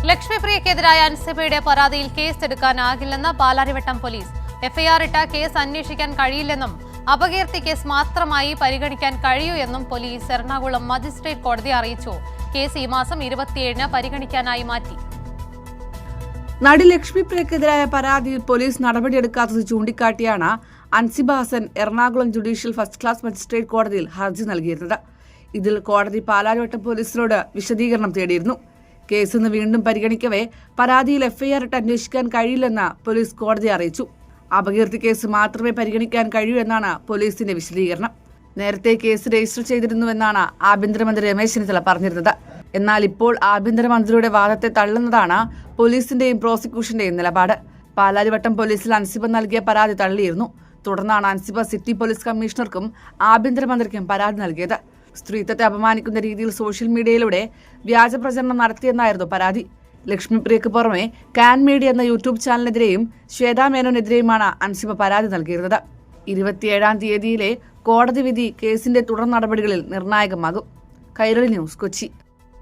ലക്ഷ്മിപ്രിയക്കെതിരായ അൻസിബയുടെ പരാതിയിൽ കേസെടുക്കാനാകില്ലെന്ന് Palarivattom police. FIR ഇട്ട case അന്വേഷിക്കാൻ കഴിയില്ലെന്നും അപകീർത്തി കേസ് മാത്രമായി പരിഗണിക്കാൻ കഴിയൂ എന്നും പോലീസ് എറണാകുളം മജിസ്ട്രേറ്റ് കോടതിയെ അറിയിച്ചു. കേസ് ഈ മാസം 27-ന് പരിഗണിക്കാനായി മാറ്റി. നടി ലക്ഷ്മിപ്രിയക്കെതിരായ പരാതിയിൽ പോലീസ് നടപടിയെടുക്കാത്തത് ചൂണ്ടിക്കാട്ടിയാണ് Ansiba Hasan Ernakulam judicial first class magistrate കോടതിയിൽ ഹർജി നൽകിയിരുന്നത്. ഇതിൽ കോടതി പാലാരിവട്ടം പോലീസിനോട് വിശദീകരണം തേടിയിരുന്നു. കേസ് ഇന്ന് വീണ്ടും പരിഗണിക്കവേ പരാതിയിൽ എഫ്ഐആർ ഇട്ട് അന്വേഷിക്കാൻ കഴിയില്ലെന്ന് പോലീസ് കോടതിയെ അറിയിച്ചു. അപകീർത്തി കേസ് മാത്രമേ പരിഗണിക്കാൻ കഴിയൂ എന്നാണ് പോലീസിന്റെ വിശദീകരണം. നേരത്തെ കേസ് രജിസ്റ്റർ ചെയ്തിരുന്നുവെന്നാണ് ആഭ്യന്തരമന്ത്രി രമേശ് ചെന്നിത്തല പറഞ്ഞിരുന്നത്. എന്നാൽ ഇപ്പോൾ ആഭ്യന്തരമന്ത്രിയുടെ വാദത്തെ തള്ളുന്നതാണ് പോലീസിന്റെയും പ്രോസിക്യൂഷന്റെയും നിലപാട്. പാലാരിവട്ടം പോലീസിൽ അൻസിബ നൽകിയ പരാതി തള്ളിയിരുന്നു. തുടർന്നാണ് അൻസിബ സിറ്റി പോലീസ് കമ്മീഷണർക്കും ആഭ്യന്തരമന്ത്രിക്കും പരാതി നൽകിയത്. സ്ത്രീത്വത്തെ അപമാനിക്കുന്ന രീതിയിൽ സോഷ്യൽ മീഡിയയിലൂടെ വ്യാജ പ്രചരണം നടത്തിയെന്നായിരുന്നു പരാതി. ലക്ഷ്മിപ്രിയക്ക് പുറമെ കാൻ മീഡിയ എന്ന യൂട്യൂബ് ചാനലിനെതിരെയും ശ്വേതാ മേനോനെതിരെയുമാണ് അൻസിബ പരാതി നൽകിയിരുന്നത്. 27-ാം തീയതിയിലെ കോടതി വിധി കേസിന്റെ തുടർ നടപടികളിൽ നിർണായകമാകും. കൈരളി ന്യൂസ്, കൊച്ചി.